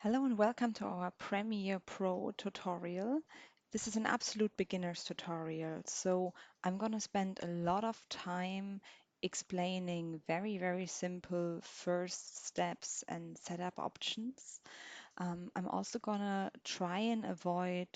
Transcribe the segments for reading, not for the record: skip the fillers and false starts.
Hello and welcome to our Premiere Pro tutorial. This is an absolute beginner's tutorial, so I'm going to spend a lot of time explaining very simple first steps and setup options. I'm also gonna try and avoid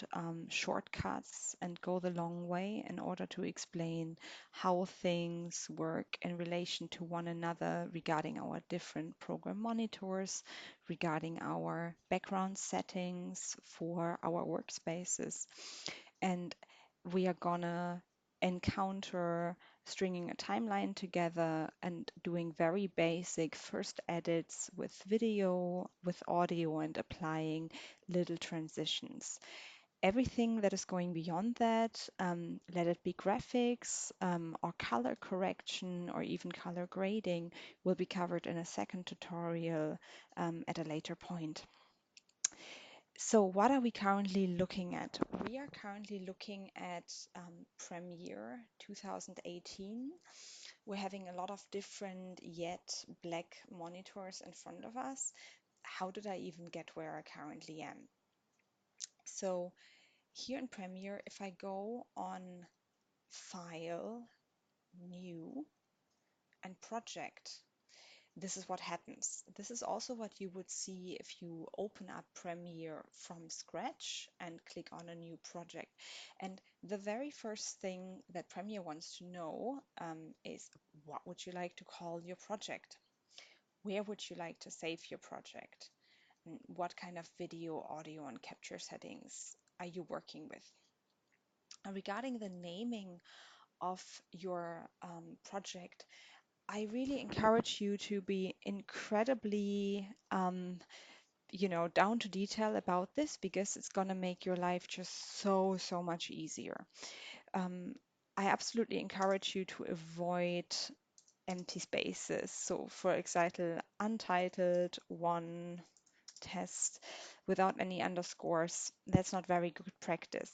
shortcuts and go the long way in order to explain how things work in relation to one another regarding our different program monitors, regarding our background settings for our workspaces. And we are gonna encounter stringing a timeline together and doing very basic first edits with video, with audio, and applying little transitions. Everything that is going beyond that, let it be graphics or color correction or even color grading, will be covered in a second tutorial at a later point. So what are we currently looking at? We are currently looking at Premiere 2018. We're having a lot of different yet black monitors in front of us. How did I even get where I currently am? So here in Premiere, if I go on File, New, and Project, this is what happens. This is also what you would see if you open up Premiere from scratch and click on a new project. And the very first thing that Premiere wants to know is, what would you like to call your project? Where would you like to save your project? And what kind of video, audio, and capture settings are you working with? And regarding the naming of your project, I really encourage you to be incredibly, down to detail about this because it's going to make your life just so much easier. Um, I absolutely encourage you to avoid empty spaces. So, for example, untitled one test without any underscores, that's not very good practice.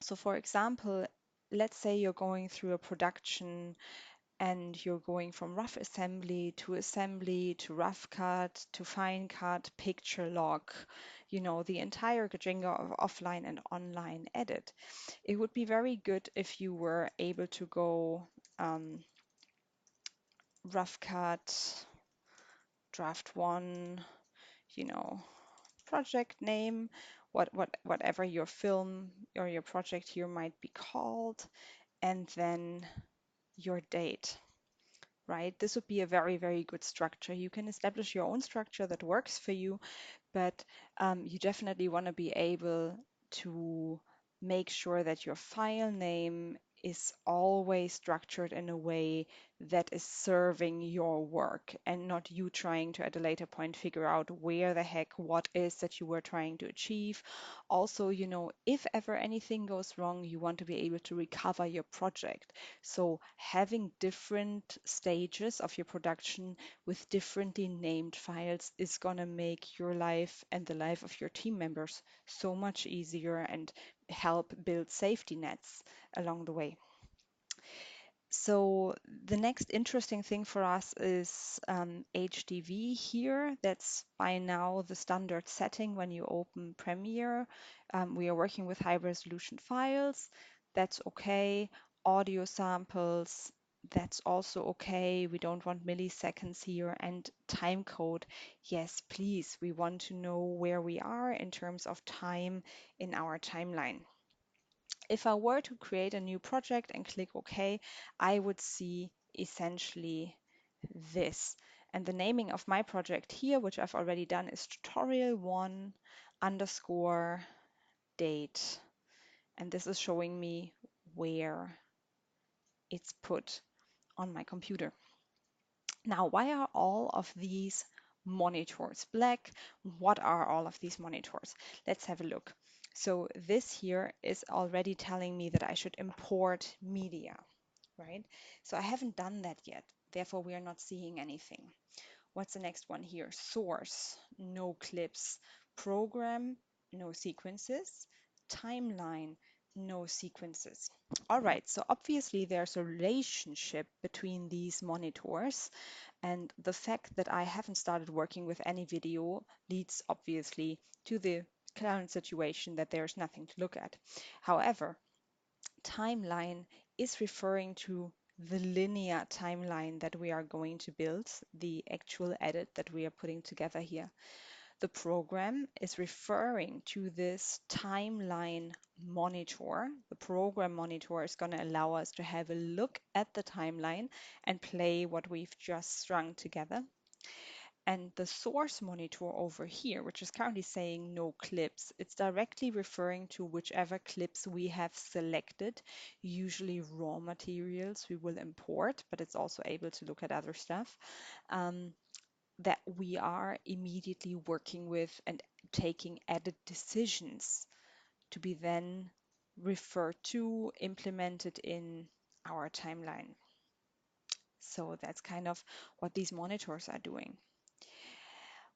So, for example, let's say you're going through a production and you're going from rough assembly to rough cut to fine cut, picture log, the entire Jenga of offline and online edit. It would be very good if you were able to go rough cut, draft one, you know, project name, whatever your film or your project here might be called, and then your date. Right? This would be a very good structure. You can establish your own structure that works for you, but you definitely want to be able to make sure that your file name is always structured in a way that is serving your work and not you trying to at a later point figure out where the heck what is that you were trying to achieve. Also, if ever anything goes wrong, you want to be able to recover your project. So having different stages of your production with differently named files is going to make your life and the life of your team members so much easier and help build safety nets along the way. So the next interesting thing for us is HDV here. That's by now the standard setting when you open Premiere. We are working with high resolution files. That's okay. Audio samples, that's also okay. We don't want milliseconds here. And time code, yes, please. We want to know where we are in terms of time in our timeline. If I were to create a new project and click OK, I would see essentially this. And the naming of my project here, which I've already done, is tutorial 1 underscore date. And this is showing me where it's put on my computer. Now, why are all of these monitors black? What are all of these monitors? Let's have a look. So this here is already telling me that I should import media, right? So I haven't done that yet. Therefore, we are not seeing anything. What's the next one here? Source, no clips. Program, no sequences. Timeline, no sequences. All right, so obviously there's a relationship between these monitors, and the fact that I haven't started working with any video leads obviously to the current situation that there's nothing to look at. However, timeline is referring to the linear timeline that we are going to build, the actual edit that we are putting together here. The program is referring to this timeline monitor. The program monitor is going to allow us to have a look at the timeline and play what we've just strung together. And the source monitor over here, which is currently saying no clips, it's directly referring to whichever clips we have selected, usually raw materials we will import, but it's also able to look at other stuff. That we are immediately working with and taking edit decisions to be then referred to, implemented in our timeline. So that's kind of what these monitors are doing.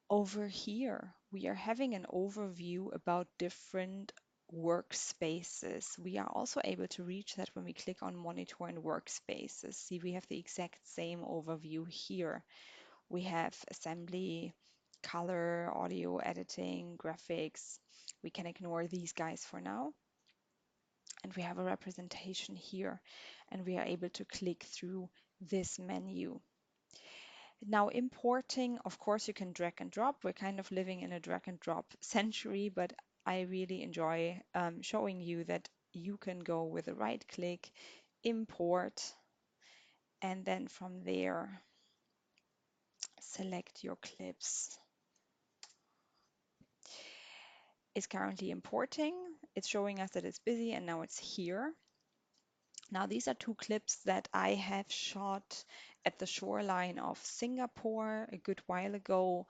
Over here, we are having an overview about different workspaces. We are also able to reach that when we click on Monitor and Workspaces. See, we have the exact same overview here. We have assembly, color, audio editing, graphics. We can ignore these guys for now. And we have a representation here, and we are able to click through this menu. Now importing, of course, you can drag and drop. We're kind of living in a drag and drop century, but I really enjoy showing you that you can go with a right click, import, and then from there, select your clips. It's currently importing. It's showing us that it's busy, and now it's here. Now, these are two clips that I have shot at the shoreline of Singapore a good while ago,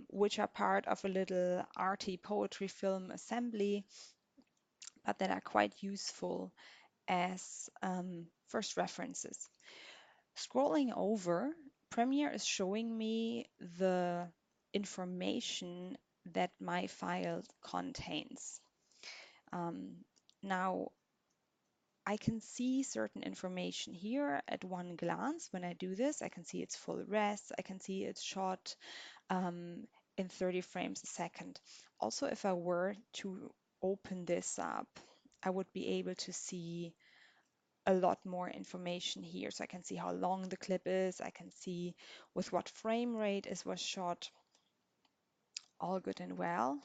which are part of a little arty poetry film assembly, but that are quite useful as first references. Scrolling over, Premiere is showing me the information that my file contains. Now, I can see certain information here at one glance. When I do this, I can see it's full res, I can see it's shot in 30 frames a second. Also, if I were to open this up, I would be able to see a lot more information here. So I can see how long the clip is, I can see with what frame rate it was shot, all good and well.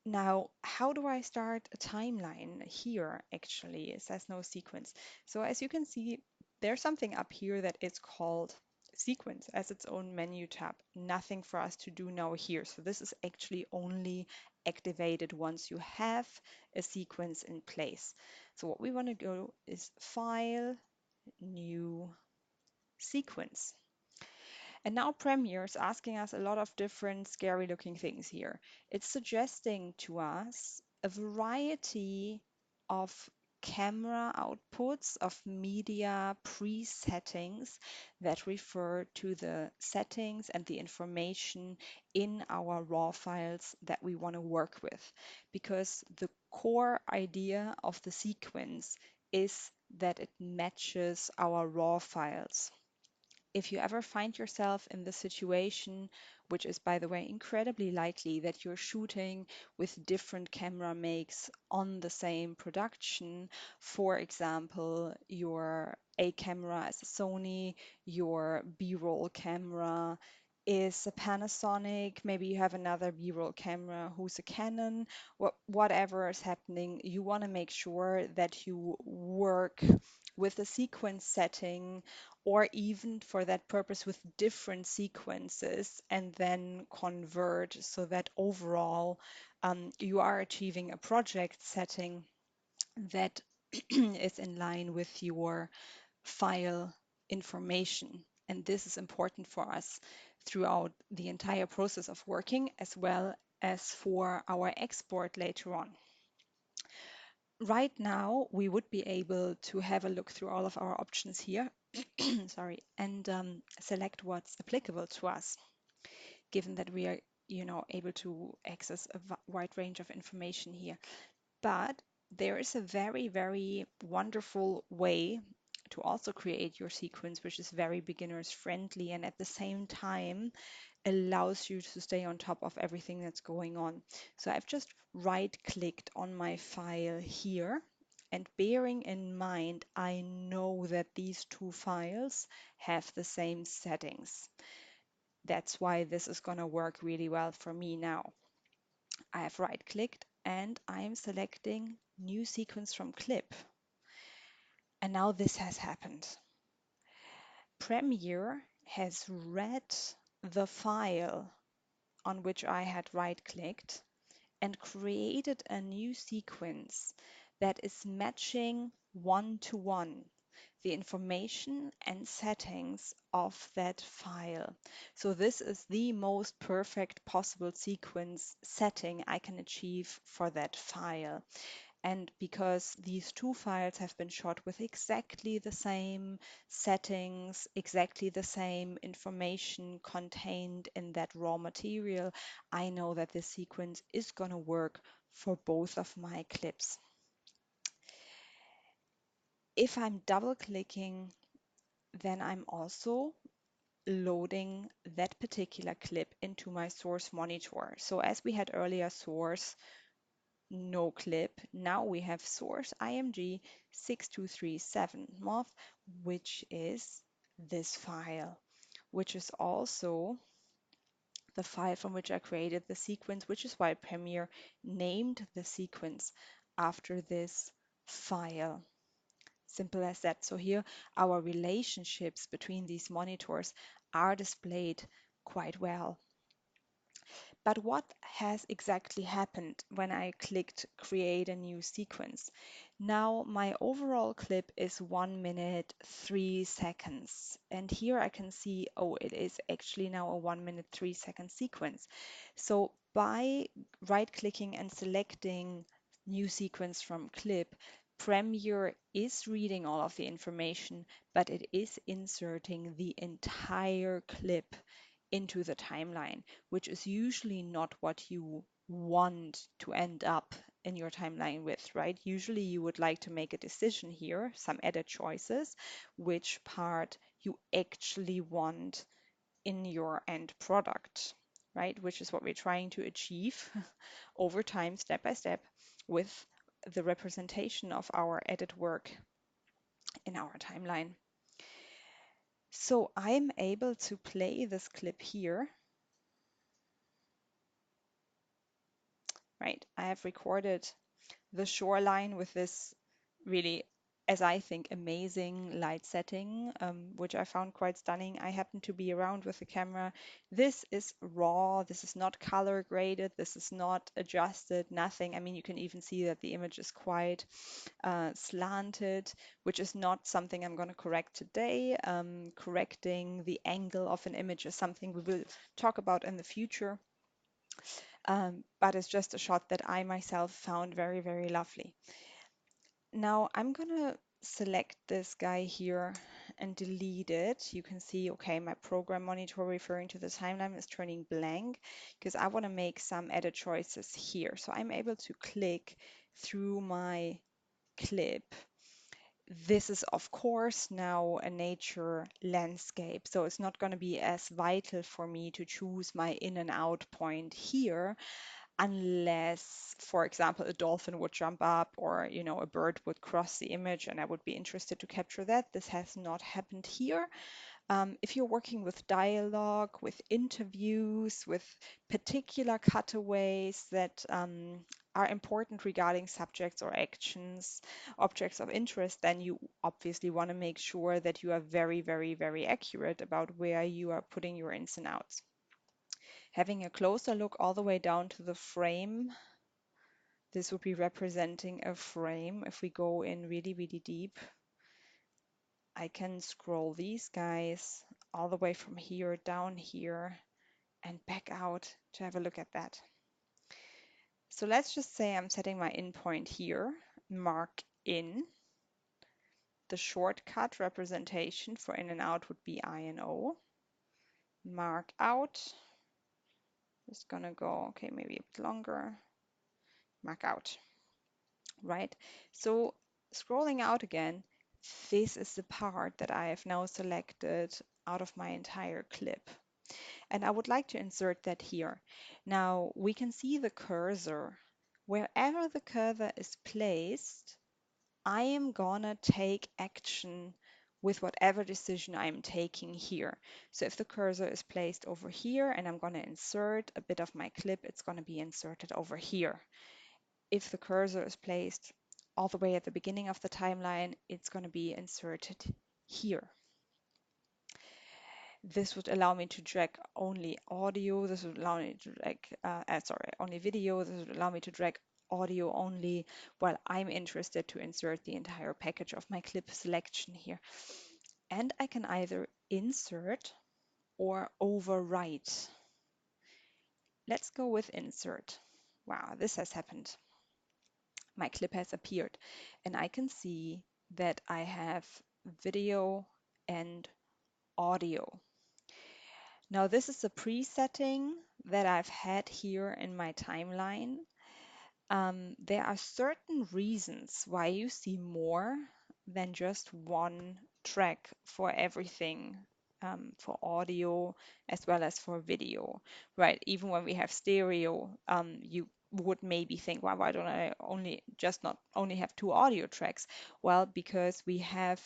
Now, how do I start a timeline here? Actually, it says no sequence. So as you can see, there's something up here that is called sequence as its own menu tab. Nothing for us to do now here. So this is actually only activated once you have a sequence in place. So what we want to go is File, New, Sequence. And now Premiere is asking us a lot of different scary looking things here. It's suggesting to us a variety of camera outputs of media presettings that refer to the settings and the information in our raw files that we want to work with. Because the core idea of the sequence is that it matches our raw files. If you ever find yourself in the situation, which is, by the way, incredibly likely, that you're shooting with different camera makes on the same production, for example, your A camera is a Sony, your B-roll camera is a Panasonic, maybe you have another B-roll camera who's a Canon, whatever is happening, you want to make sure that you work with a sequence setting or even for that purpose with different sequences and then convert so that overall you are achieving a project setting that is in line with your file information. And this is important for us throughout the entire process of working as well as for our export later on. Right now, we would be able to have a look through all of our options here, sorry, and select what's applicable to us, given that we are, able to access a wide range of information here. But there is a very, very wonderful way to also create your sequence, which is very beginners friendly and at the same time allows you to stay on top of everything that's going on. So I've just right clicked on my file here, and bearing in mind, I know that these two files have the same settings. That's why this is going to work really well for me now. I have right clicked and I'm selecting new sequence from clip. And now this has happened. Premiere has read the file on which I had right clicked and created a new sequence that is matching one-to-one the information and settings of that file. So this is the most perfect possible sequence setting I can achieve for that file. And because these two files have been shot with exactly the same settings, exactly the same information contained in that raw material, I know that this sequence is going to work for both of my clips. If I'm double clicking, then I'm also loading that particular clip into my source monitor. So as we had earlier, source, no clip. Now we have source IMG 6237 MOV, which is this file, which is also the file from which I created the sequence, which is why Premiere named the sequence after this file. Simple as that. So here our relationships between these monitors are displayed quite well. But what has exactly happened when I clicked create a new sequence? Now my overall clip is 1 minute 3 seconds. And here I can see, oh, it is actually now a 1 minute 3 second sequence. So by right clicking and selecting new sequence from clip, Premiere is reading all of the information, but it is inserting the entire clip into the timeline, which is usually not what you want to end up in your timeline with, right? Usually you would like to make a decision here, some edit choices, which part you actually want in your end product, right? Which is what we're trying to achieve over time, step by step, with the representation of our edit work in our timeline. So I'm able to play this clip here. Right, I have recorded the shoreline with this really, as I think, amazing light setting, which I found quite stunning. I happen to be around with the camera. This is raw, this is not color graded, this is not adjusted, nothing. I mean, you can even see that the image is quite slanted, which is not something I'm going to correct today. Correcting the angle of an image is something we will talk about in the future. But it's just a shot that I myself found very, very lovely. Now I'm gonna select this guy here and delete it. You can see, okay, my program monitor referring to the timeline is turning blank because I want to make some edit choices here. So I'm able to click through my clip. This is, of course, now a nature landscape, so it's not going to be as vital for me to choose my in and out point here unless, for example, a dolphin would jump up or, a bird would cross the image and I would be interested to capture that. This has not happened here. If you're working with dialogue, with interviews, with particular cutaways that are important regarding subjects or actions, objects of interest, then you obviously want to make sure that you are very, very, very accurate about where you are putting your ins and outs. Having a closer look all the way down to the frame, this would be representing a frame. If we go in really, really deep, I can scroll these guys all the way from here down here and back out to have a look at that. So let's just say I'm setting my in point here, mark in. The shortcut representation for in and out would be I and O. Mark out. Just gonna go, okay, maybe a bit longer. Mark out. right? So scrolling out again, this is the part that I have now selected out of my entire clip. And I would like to insert that here. Now we can see the cursor. Wherever the cursor is placed, I am gonna take action with whatever decision I'm taking here. So if the cursor is placed over here and I'm gonna insert a bit of my clip, it's gonna be inserted over here. If the cursor is placed all the way at the beginning of the timeline, it's gonna be inserted here. This would allow me to drag only audio. This would allow me to drag, only video. This would allow me to drag audio only, while I'm interested to insert the entire package of my clip selection here. And I can either insert or overwrite. Let's go with insert. Wow, this has happened. My clip has appeared, and I can see that I have video and audio. Now, this is a presetting that I've had here in my timeline. There are certain reasons why you see more than just one track for everything, for audio as well as for video, right? Even when we have stereo, you would maybe think, well, why don't I not only have two audio tracks? Well, because we have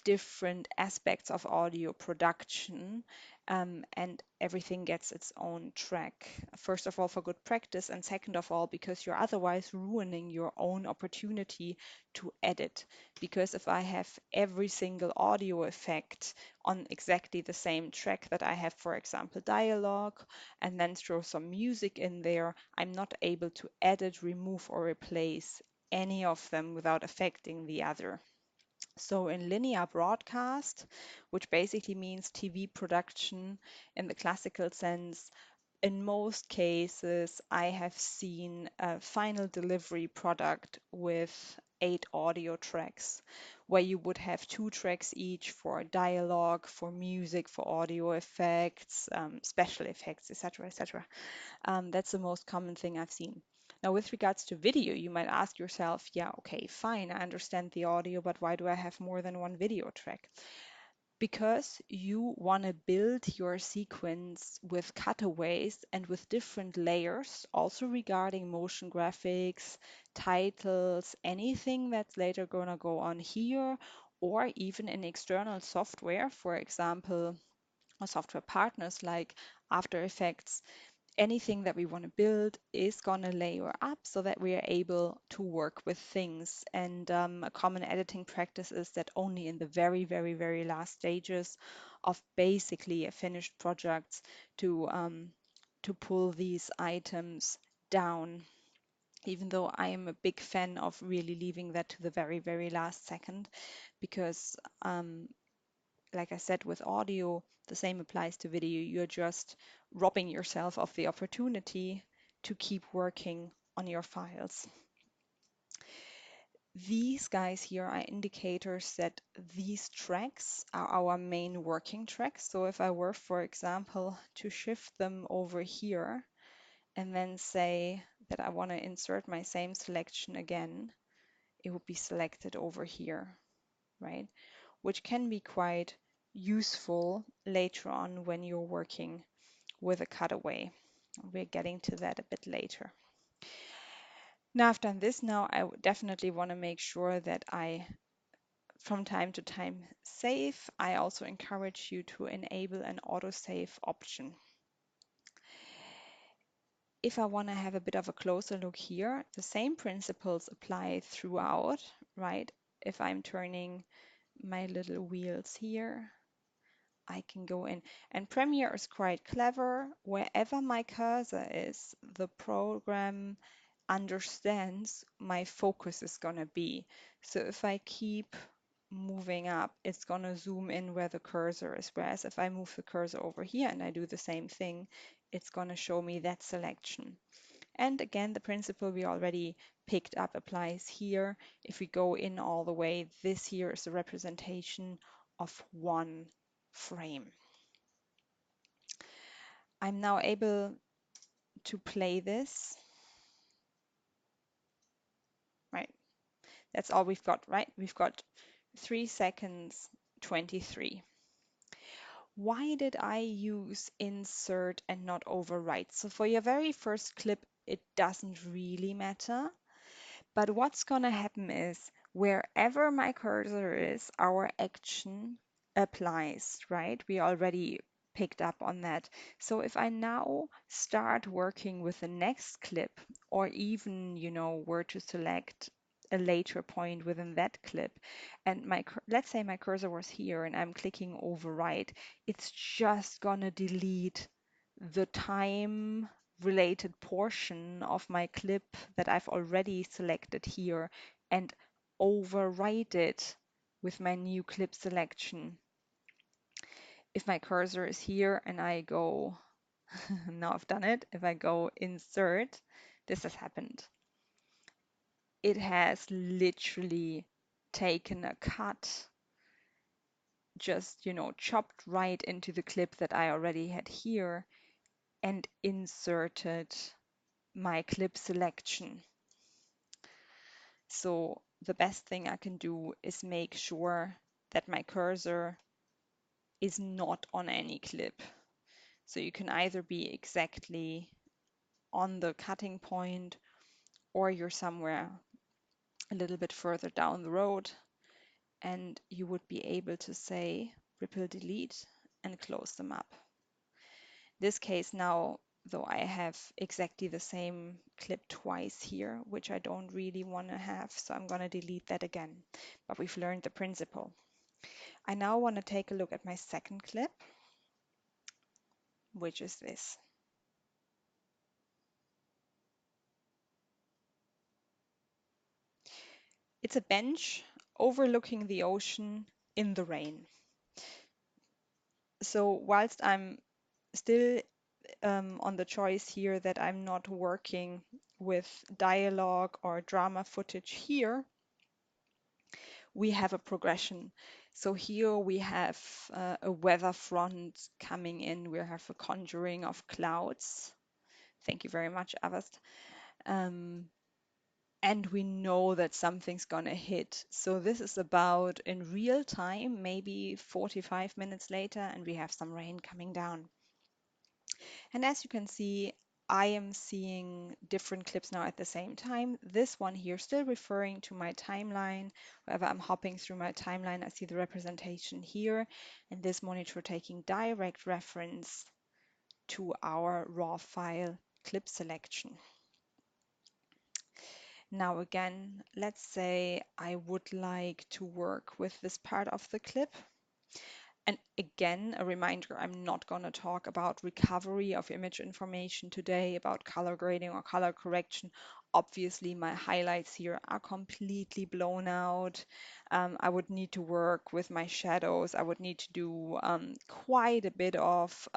different aspects of audio production, and everything gets its own track. First of all, for good practice, and second of all, because you're otherwise ruining your own opportunity to edit. Because if I have every single audio effect on exactly the same track that I have, for example, dialogue, and then throw some music in there, I'm not able to edit, remove, or replace any of them without affecting the other. So in linear broadcast, which basically means TV production in the classical sense, in most cases, I have seen a final delivery product with 8 audio tracks, where you would have 2 tracks each for dialogue, for music, for audio effects, special effects, etc., etc. That's the most common thing I've seen. Now, with regards to video, you might ask yourself, yeah, okay, fine, I understand the audio, but why do I have more than one video track? Because you want to build your sequence with cutaways and with different layers, also regarding motion graphics, titles, anything that's later going to go on here, or even in external software, for example, or software partners like After Effects. Anything that we want to build is going to layer up so that we are able to work with things. And a common editing practice is that only in the very, very, very last stages of basically a finished project to pull these items down. Even though I am a big fan of really leaving that to the very, very last second, because like I said, with audio, the same applies to video. You're just robbing yourself of the opportunity to keep working on your files. These guys here are indicators that these tracks are our main working tracks. So if I were, for example, to shift them over here and then say that I want to insert my same selection again, it would be selected over here, right? Which can be quite useful later on when you're working with a cutaway. We're getting to that a bit later. Now I've done this, now I definitely want to make sure that I from time to time save. I also encourage you to enable an autosave option. If I want to have a bit of a closer look here, the same principles apply throughout, right? If I'm turning my little wheels here, I can go in. And Premiere is quite clever. Wherever my cursor is, the program understands my focus is going to be. So if I keep moving up, it's going to zoom in where the cursor is. Whereas if I move the cursor over here and I do the same thing, it's going to show me that selection. And again, the principle we already picked up applies here. If we go in all the way, this here is a representation of one frame. I'm now able to play this, right? That's all we've got, right? We've got 3 seconds 23. Why did I use insert and not overwrite? So for your very first clip, it doesn't really matter. But what's going to happen is wherever my cursor is, our action applies, right? We already picked up on that. So if I now start working with the next clip, or even, were to select a later point within that clip, and let's say my cursor was here and I'm clicking overwrite, it's just gonna delete the time related portion of my clip that I've already selected here and overwrite it with my new clip selection. If my cursor is here and I go, now I've done it, if I go insert, this has happened. It has literally taken a cut, just, chopped right into the clip that I already had here and inserted my clip selection. So the best thing I can do is make sure that my cursor is not on any clip. So you can either be exactly on the cutting point or you're somewhere a little bit further down the road and you would be able to say ripple delete and close them up. This case now, though, I have exactly the same clip twice here, which I don't really want to have, so I'm going to delete that again. But we've learned the principle. I now want to take a look at my second clip, which is this. It's a bench overlooking the ocean in the rain. So whilst I'm still on the choice here that I'm not working with dialogue or drama footage here, we have a progression. So here we have a weather front coming in. We have a conjuring of clouds. Thank you very much, Avast. And we know that something's gonna hit. So this is about in real time, maybe 45 minutes later, and we have some rain coming down. And as you can see, I am seeing different clips now at the same time. This one here still referring to my timeline. Wherever I'm hopping through my timeline, I see the representation here, and this monitor taking direct reference to our raw file clip selection. Now again, let's say I would like to work with this part of the clip. And again, a reminder, I'm not going to talk about recovery of image information today, about color grading or color correction. Obviously, my highlights here are completely blown out. I would need to work with my shadows. I would need to do quite a bit of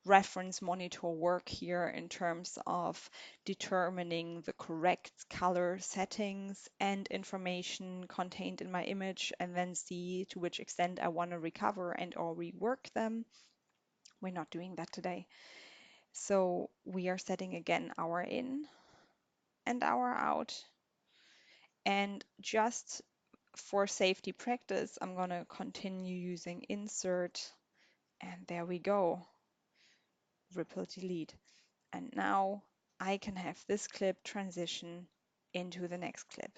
reference monitor work here in terms of determining the correct color settings and information contained in my image, and then see to which extent I want to recover and or rework them. We're not doing that today. So we are setting again our in and our out. And just for safety practice, I'm going to continue using insert, and there we go, ripple delete. And now I can have this clip transition into the next clip.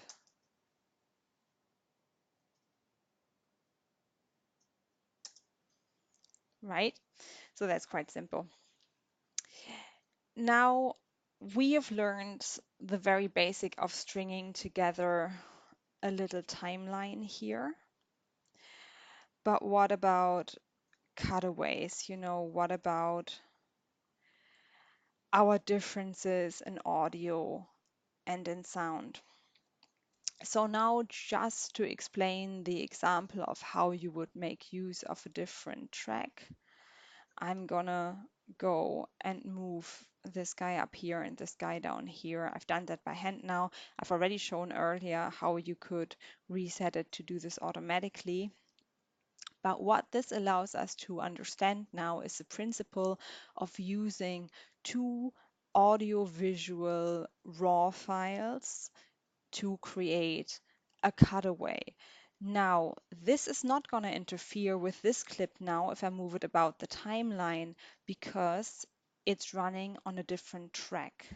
Right? So that's quite simple. Now we have learned the very basic of stringing together a little timeline here. But what about cutaways? What about our differences in audio and in sound? So now just to explain the example of how you would make use of a different track, I'm gonna go and move this guy up here and this guy down here. I've done that by hand now. I've already shown earlier how you could reset it to do this automatically. But what this allows us to understand now is the principle of using two audio-visual raw files to create a cutaway. Now, this is not going to interfere with this clip now if I move it about the timeline because it's running on a different track.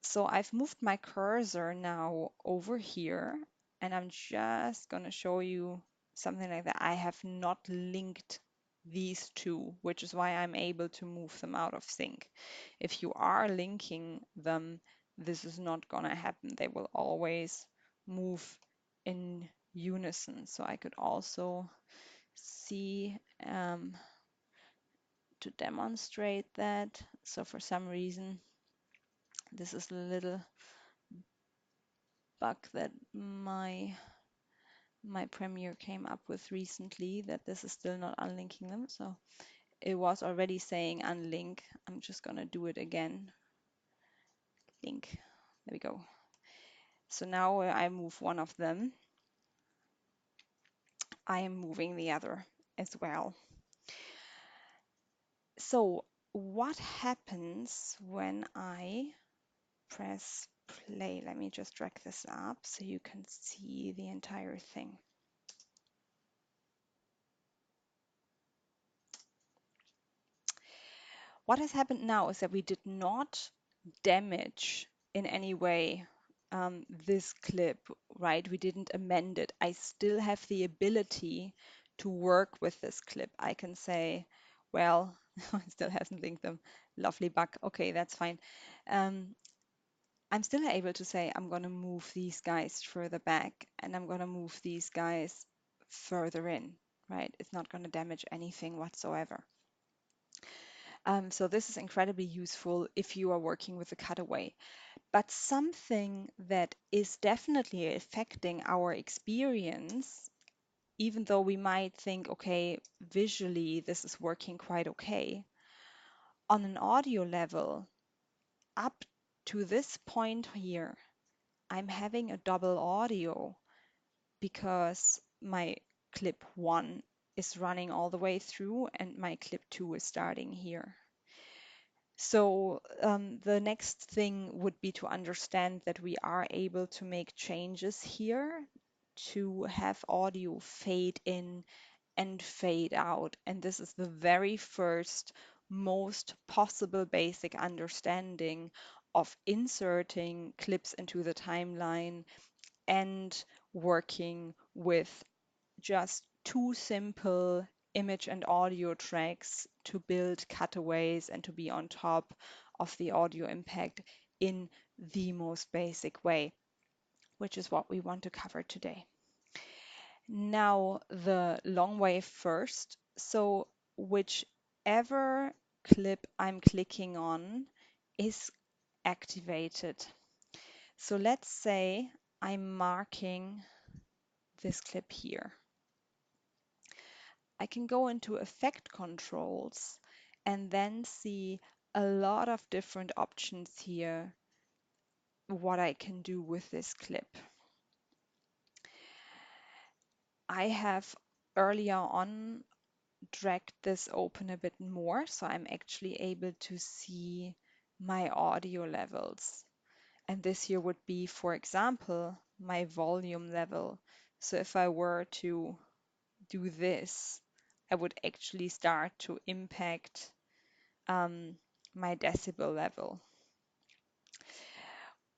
So I've moved my cursor now over here, and I'm just going to show you something like that. I have not linked these two, which is why I'm able to move them out of sync. If you are linking them, this is not going to happen. They will always move in unison. So I could also see to demonstrate that. So for some reason, this is a little bug that my Premiere came up with recently, that this is still not unlinking them. So it was already saying unlink. I'm just gonna do it again. Link. There we go. So now I move one of them, I am moving the other as well. So what happens when I press play? Let me just drag this up so you can see the entire thing. What has happened now is that we did not damage in any way this clip, right? We didn't amend it. I still have the ability to work with this clip. I can say, well, it still hasn't linked them. Lovely bug. Okay, that's fine. I'm still able to say I'm going to move these guys further back and I'm going to move these guys further in, right? It's not going to damage anything whatsoever. So this is incredibly useful if you are working with a cutaway. But something that is definitely affecting our experience, even though we might think, okay, visually this is working quite okay, on an audio level, up to this point here, I'm having a double audio because my clip 1 is running all the way through and my clip 2 is starting here. So the next thing would be to understand that we are able to make changes here to have audio fade in and fade out. And this is the very first, most possible basic understanding of inserting clips into the timeline and working with just two simple image and audio tracks to build cutaways and to be on top of the audio impact in the most basic way, which is what we want to cover today. Now, the long way first. So whichever clip I'm clicking on is activated. So let's say I'm marking this clip here. I can go into effect controls and then see a lot of different options here, what I can do with this clip. I have earlier on dragged this open a bit more, so I'm actually able to see my audio levels. And this here would be, for example, my volume level. So if I were to do this, I would actually start to impact my decibel level,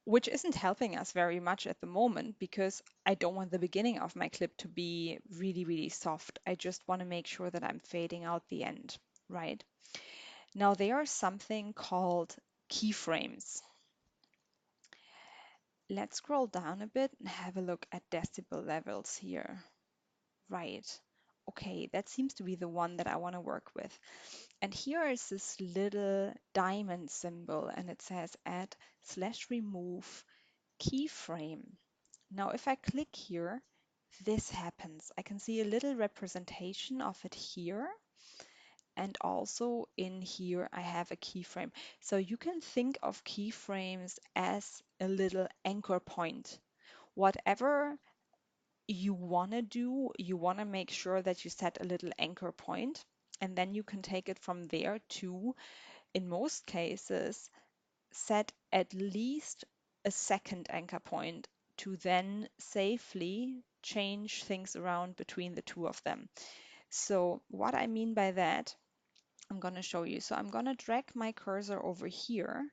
which isn't helping us very much at the moment because I don't want the beginning of my clip to be really, really soft. I just want to make sure that I'm fading out the end, right? Now there's something called keyframes. Let's scroll down a bit and have a look at decibel levels here. Right. Okay, that seems to be the one that I want to work with. And here is this little diamond symbol and it says add/remove keyframe. Now, if I click here, this happens. I can see a little representation of it here. And also in here, I have a keyframe. So you can think of keyframes as a little anchor point. Whatever you want to do, you want to make sure that you set a little anchor point, and then you can take it from there to, in most cases, set at least a second anchor point to then safely change things around between the two of them. So what I mean by that, I'm going to show you. So I'm going to drag my cursor over here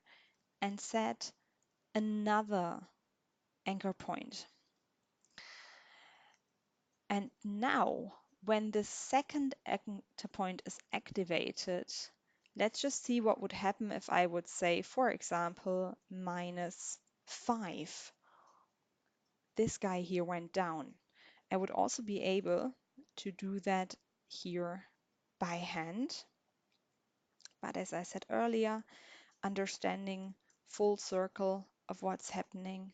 and set another anchor point. And now, when the second anchor point is activated, let's just see what would happen if I would say, for example, -5. This guy here went down. I would also be able to do that here by hand. But as I said earlier, understanding full circle of what's happening,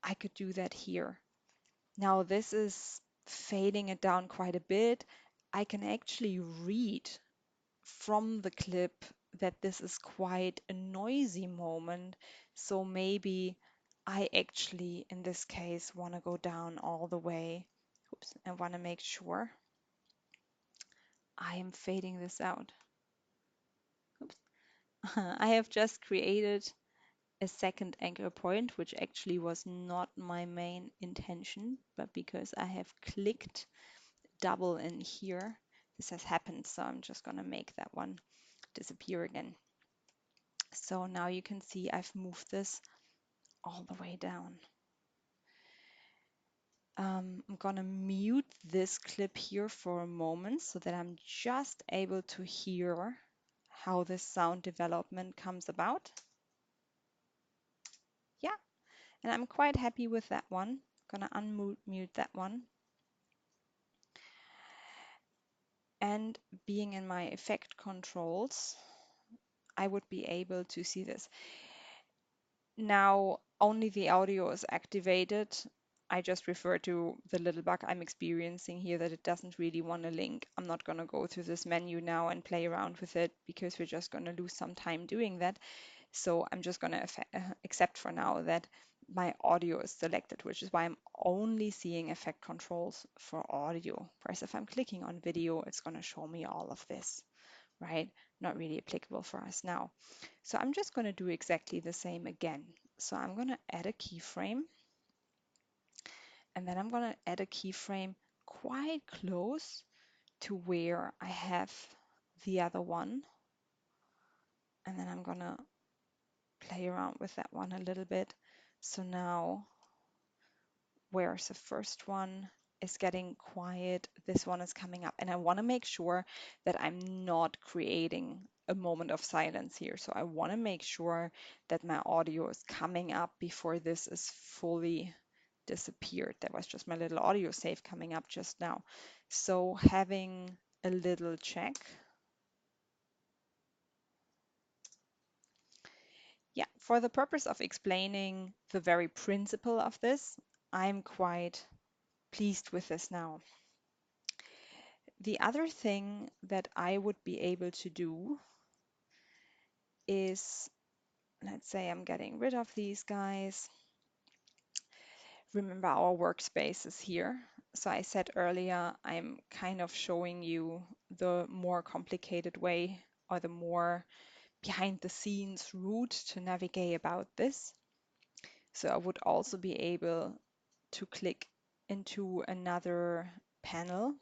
I could do that here. Now this is fading it down quite a bit. I can actually read from the clip that this is quite a noisy moment. So maybe I actually, in this case, want to go down all the way. Oops, I want to make sure I am fading this out. Oops. I have just created a second anchor point, which actually was not my main intention, but because I have clicked double in here, this has happened. So I'm just going to make that one disappear again. So now you can see I've moved this all the way down. I'm going to mute this clip here for a moment so that I'm just able to hear how this sound development comes about. Yeah, and I'm quite happy with that one. I'm going to unmute that one. And being in my effect controls, I would be able to see this. Now only the audio is activated. I just refer to the little bug I'm experiencing here that it doesn't really want to link. I'm not going to go through this menu now and play around with it because we're just going to lose some time doing that. So I'm just going to accept for now that my audio is selected, which is why I'm only seeing effect controls for audio. Whereas if I'm clicking on video, it's going to show me all of this, right? Not really applicable for us now. So I'm just going to do exactly the same again. So I'm going to add a keyframe, and then I'm going to add a keyframe quite close to where I have the other one. And then I'm going to play around with that one a little bit. So now, whereas the first one is getting quiet, this one is coming up. And I want to make sure that I'm not creating a moment of silence here. So I want to make sure that my audio is coming up before this is fully disappeared. That was just my little audio save coming up just now. So having a little check. Yeah, for the purpose of explaining the very principle of this, I'm quite pleased with this now. The other thing that I would be able to do is, let's say I'm getting rid of these guys. Remember our workspaces here. So I said earlier, I'm kind of showing you the more complicated way or the more behind the scenes route to navigate about this. So I would also be able to click into another panel,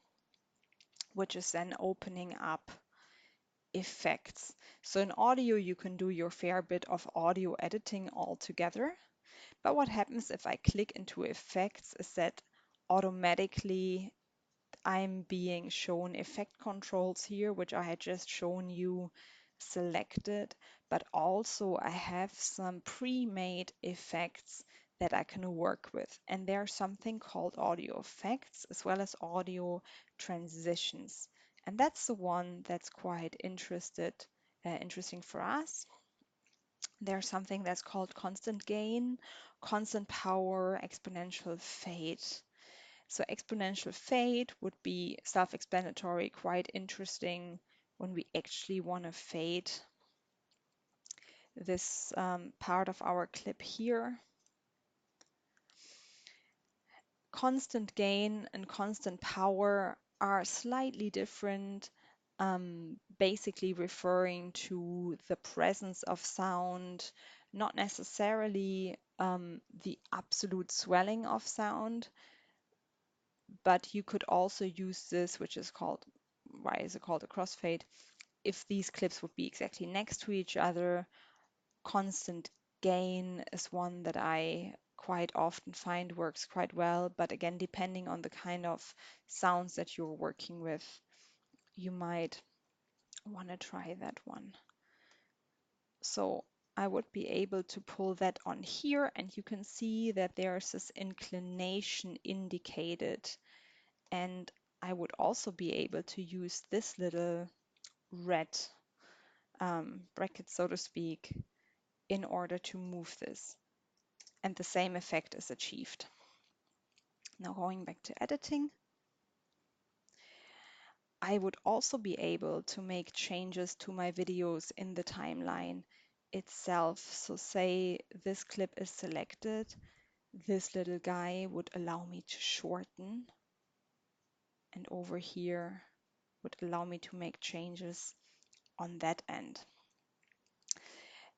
which is then opening up effects. So in audio, you can do your fair bit of audio editing altogether. But what happens if I click into effects is that automatically I'm being shown effect controls here, which I had just shown you selected, but also I have some pre-made effects that I can work with. And there's something called audio effects as well as audio transitions. And that's the one that's quite interesting for us. There's something that's called constant gain, constant power, exponential fade. So exponential fade would be self-explanatory, quite interesting when we actually want to fade this part of our clip here. Constant gain and constant power are slightly different, basically referring to the presence of sound, not necessarily the absolute swelling of sound, but you could also use this, which is called, why is it called a crossfade? If these clips would be exactly next to each other, constant gain is one that I quite often find works quite well. But again, depending on the kind of sounds that you're working with, you might want to try that one. So I would be able to pull that on here, and you can see that there's this inclination indicated. And I would also be able to use this little red bracket, so to speak, in order to move this. And the same effect is achieved. Now going back to editing, I would also be able to make changes to my videos in the timeline itself. So say this clip is selected, this little guy would allow me to shorten, and over here would allow me to make changes on that end.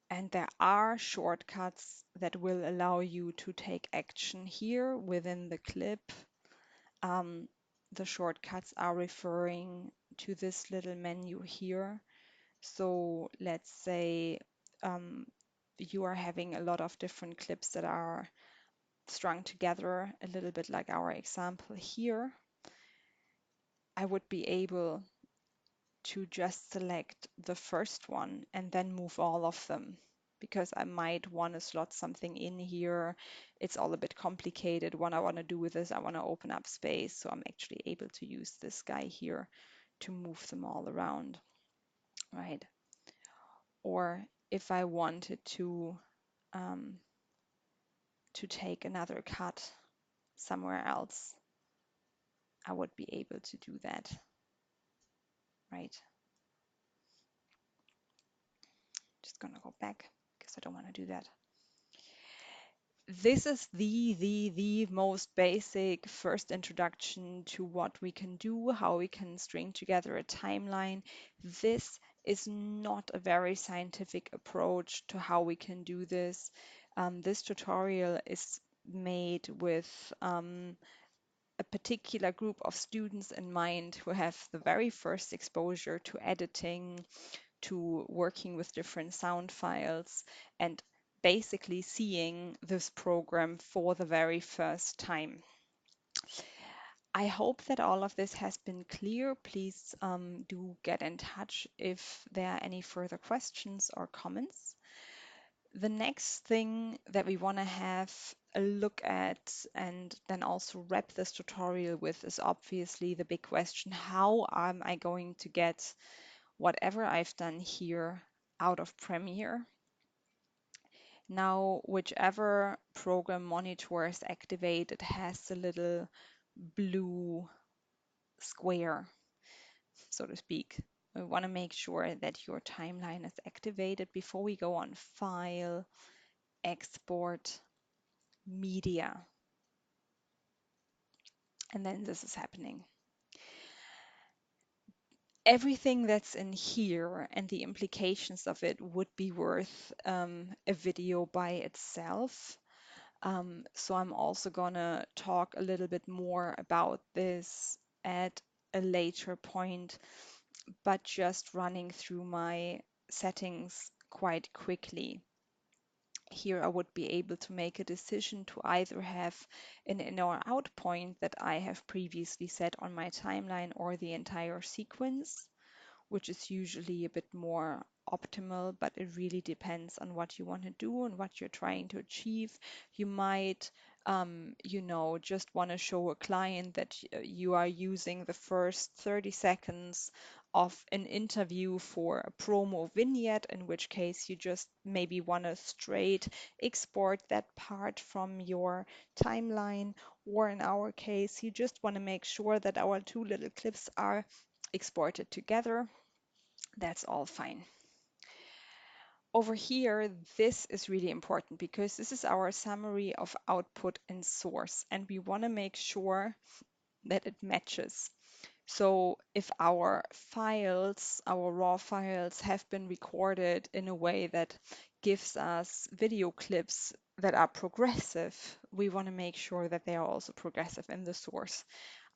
And there are shortcuts that will allow you to take action here within the clip. The shortcuts are referring to this little menu here. So let's say you are having a lot of different clips that are strung together, a little bit like our example here. I would be able to just select the first one and then move all of them, because I might want to slot something in here. It's all a bit complicated. What I want to do with this, I want to open up space. So I'm actually able to use this guy here to move them all around, right? Or if I wanted to take another cut somewhere else, I would be able to do that, right? Just gonna go back because I don't want to do that. This is the most basic first introduction to what we can do, how we can string together a timeline. This is not a very scientific approach to how we can do this. This tutorial is made with a particular group of students in mind who have the very first exposure to editing, to working with different sound files, and basically seeing this program for the very first time. I hope that all of this has been clear. Please do get in touch if there are any further questions or comments. The next thing that we want to have a look at and then also wrap this tutorial with is obviously the big question: how am I going to get whatever I've done here out of Premiere? Now, whichever program monitor is activated has a little blue square, so to speak. We want to make sure that your timeline is activated before we go on File, Export, Media. And then this is happening. Everything that's in here and the implications of it would be worth a video by itself. So I'm also gonna talk a little bit more about this at a later point, but just running through my settings quite quickly. Here I would be able to make a decision to either have an in or out point that I have previously set on my timeline, or the entire sequence, which is usually a bit more optimal, but it really depends on what you want to do and what you're trying to achieve. You might, just want to show a client that you are using the first 30 seconds of an interview for a promo vignette, in which case you just maybe want to straight export that part from your timeline, or in our case, you just want to make sure that our two little clips are exported together. That's all fine. Over here, this is really important because this is our summary of output and source, and we want to make sure that it matches. So if our files, our raw files have been recorded in a way that gives us video clips that are progressive, we want to make sure that they are also progressive in the source.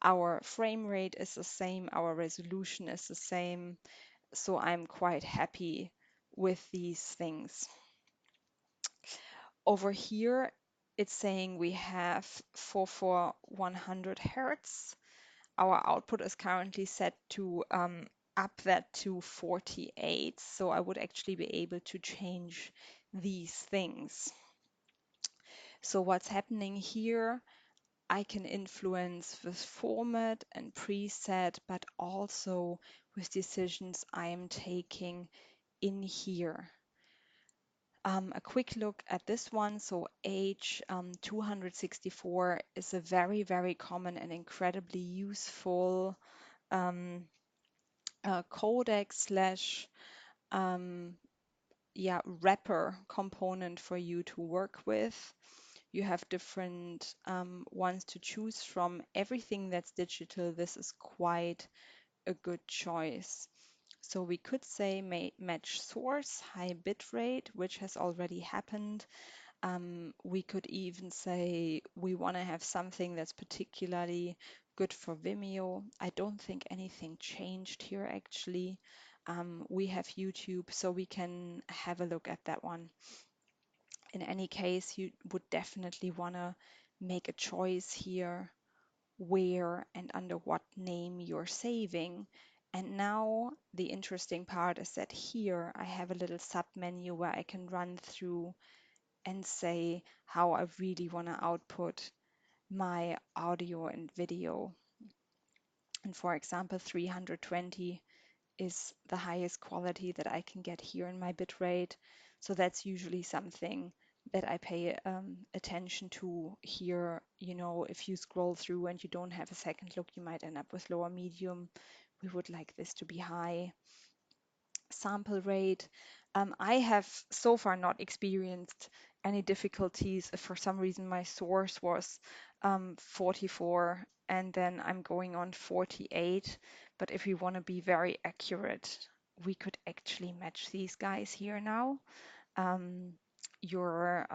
Our frame rate is the same, our resolution is the same, so I'm quite happy with these things. Over here, it's saying we have 100 Hertz. Our output is currently set to up that to 48, so I would actually be able to change these things. So what's happening here, I can influence with format and preset, but also with decisions I am taking in here. A quick look at this one. So H264 is a very, very common and incredibly useful codec slash wrapper component for you to work with. You have different ones to choose from. Everything that's digital, this is quite a good choice. So we could say match source, high bitrate, which has already happened. We could even say we want to have something that's particularly good for Vimeo. I don't think anything changed here actually. We have YouTube, so we can have a look at that one. In any case, you would definitely want to make a choice here where and under what name you're saving. And now the interesting part is that here I have a little sub menu where I can run through and say how I really want to output my audio and video. And for example, 320 is the highest quality that I can get here in my bitrate. So that's usually something that I pay attention to here. You know, if you scroll through and you don't have a second look, you might end up with lower medium. We would like this to be high. Sample rate. I have so far not experienced any difficulties. If for some reason my source was 44 and then I'm going on 48, but if we want to be very accurate, we could actually match these guys here now. Your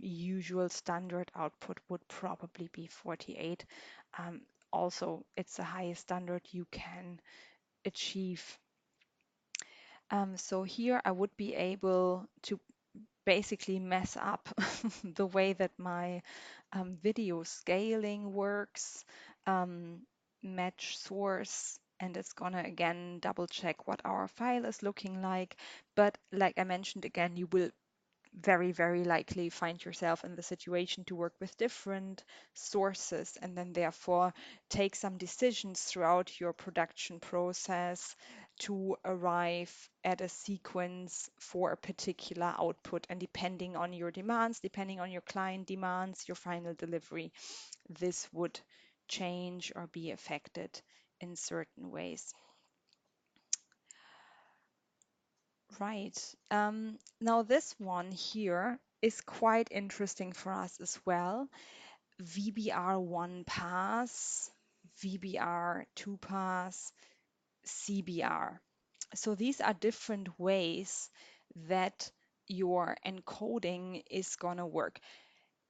usual standard output would probably be 48. Also, it's the highest standard you can achieve. So here I would be able to basically mess up the way that my video scaling works, match source, and it's gonna again double check what our file is looking like. But like I mentioned again, you will very, very likely find yourself in the situation to work with different sources and then therefore take some decisions throughout your production process to arrive at a sequence for a particular output. And depending on your demands, depending on your client demands, your final delivery, this would change or be affected in certain ways. Right. Now this one here is quite interesting for us as well. VBR1 pass, VBR2 pass, CBR. So these are different ways that your encoding is gonna work.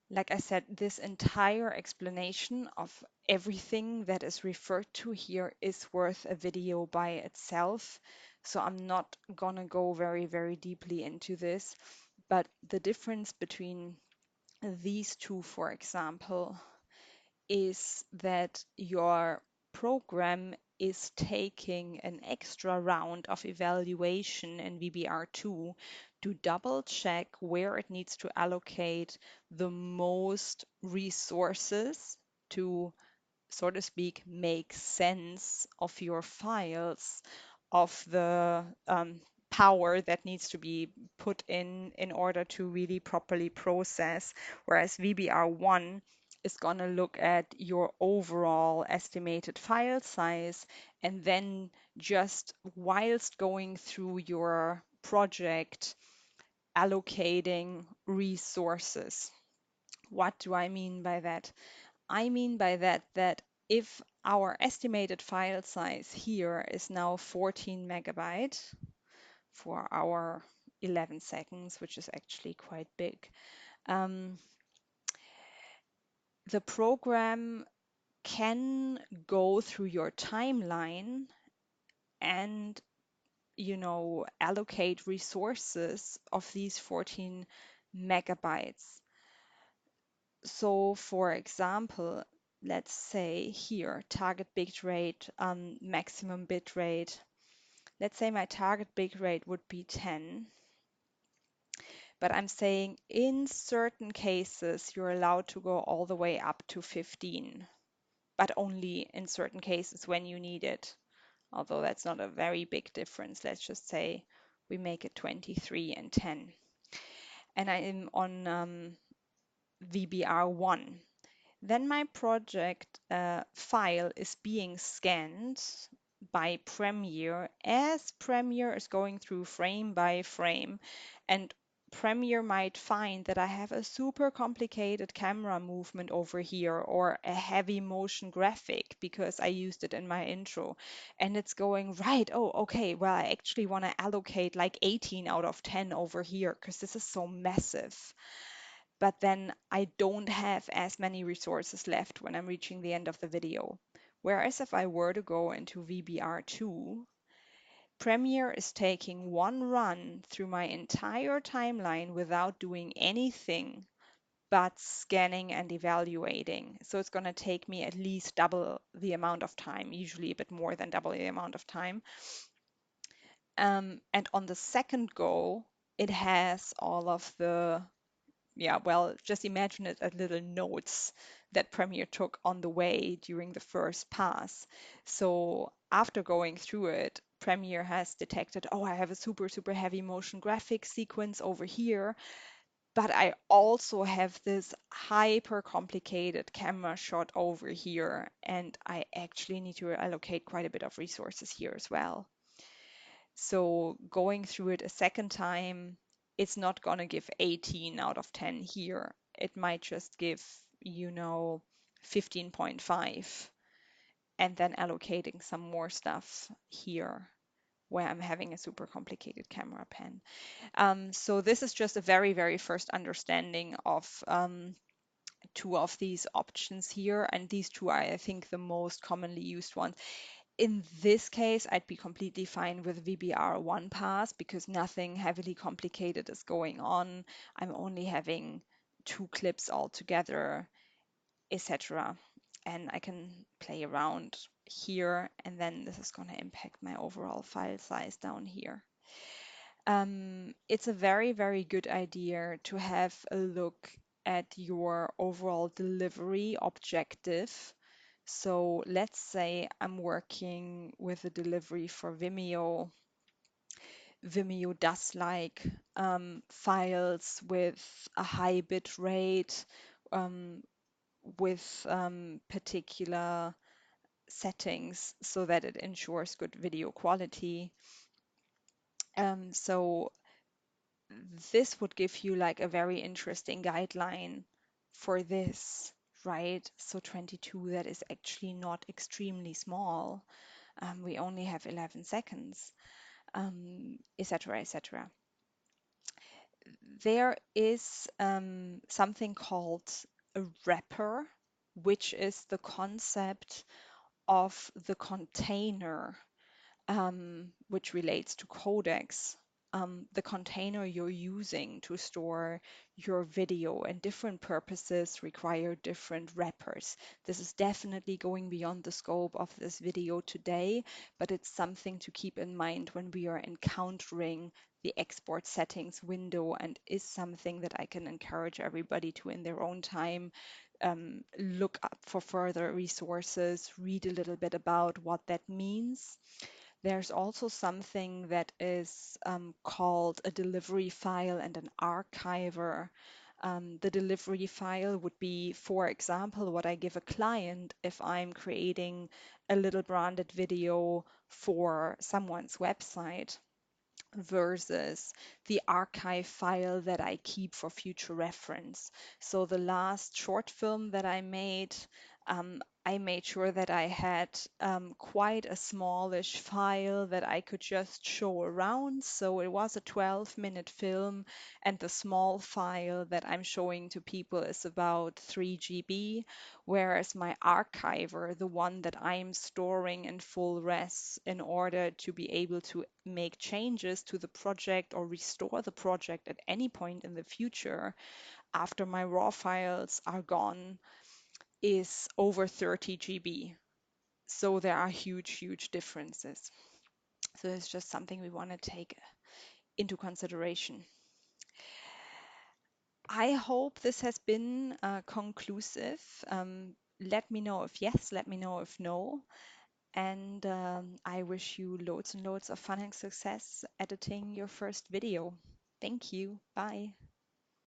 Like I said, this entire explanation of everything that is referred to here is worth a video by itself. So I'm not gonna go very, very deeply into this, but the difference between these two, for example, is that your program is taking an extra round of evaluation in VBR2 to double check where it needs to allocate the most resources to, so to speak, make sense of your files, of the power that needs to be put in order to really properly process. Whereas VBR1 is going to look at your overall estimated file size and then just whilst going through your project, allocating resources. What do I mean by that? I mean by that if our estimated file size here is now 14 megabyte for our 11 seconds, which is actually quite big, the program can go through your timeline and allocate resources of these 14 megabytes. So for example, let's say here, target bitrate, maximum bitrate. Let's say my target bitrate would be 10, but I'm saying in certain cases, you're allowed to go all the way up to 15, but only in certain cases when you need it. Although that's not a very big difference. Let's just say we make it 23 and 10. And I am on VBR1. Then my project file is being scanned by Premiere as Premiere is going through frame by frame. And Premiere might find that I have a super complicated camera movement over here or a heavy motion graphic because I used it in my intro. And it's going, right, oh, okay, well, I actually want to allocate like 18 out of 10 over here because this is so massive. But then I don't have as many resources left when I'm reaching the end of the video. Whereas if I were to go into VBR2, Premiere is taking one run through my entire timeline without doing anything but scanning and evaluating. So it's going to take me at least double the amount of time, usually a bit more than double the amount of time. And on the second go, it has all of the well, just imagine it as little notes that Premiere took on the way during the first pass. So after going through it, Premiere has detected, oh, I have a super, super heavy motion graphic sequence over here, but I also have this hyper complicated camera shot over here, and I actually need to allocate quite a bit of resources here as well. So going through it a second time, it's not going to give 18 out of 10 here. It might just give, 15.5 and then allocating some more stuff here where I'm having a super complicated camera pan. So this is just a very, very first understanding of two of these options here. And these two are, I think, the most commonly used ones. In this case, I'd be completely fine with VBR1 pass because nothing heavily complicated is going on. I'm only having two clips all together, etc. And I can play around here, and then this is going to impact my overall file size down here. It's a very, very good idea to have a look at your overall delivery objective. So let's say I'm working with a delivery for Vimeo. Vimeo does like files with a high bit rate, with particular settings so that it ensures good video quality. So this would give you like a very interesting guideline for this, right? So 22, that is actually not extremely small. We only have 11 seconds, etc., etc. There is something called a wrapper, which is the concept of the container, which relates to codecs. The container you're using to store your video and different purposes require different wrappers. This is definitely going beyond the scope of this video today, but it's something to keep in mind when we are encountering the export settings window, and is something that I can encourage everybody to, in their own time, look up for further resources, read a little bit about what that means. There's also something that is called a delivery file and an archiver. The delivery file would be, for example, what I give a client if I'm creating a little branded video for someone's website, versus the archive file that I keep for future reference. So the last short film that I made, I made sure that I had quite a smallish file that I could just show around. So it was a 12-minute film, and the small file that I'm showing to people is about 3 GB, whereas my archiver, the one that I'm storing in full res in order to be able to make changes to the project or restore the project at any point in the future after my raw files are gone, is over 30 GB. So there are huge, huge differences. So it's just something we want to take into consideration. I hope this has been conclusive. Let me know if yes, let me know if no. And I wish you loads and loads of fun and success editing your first video. Thank you. Bye.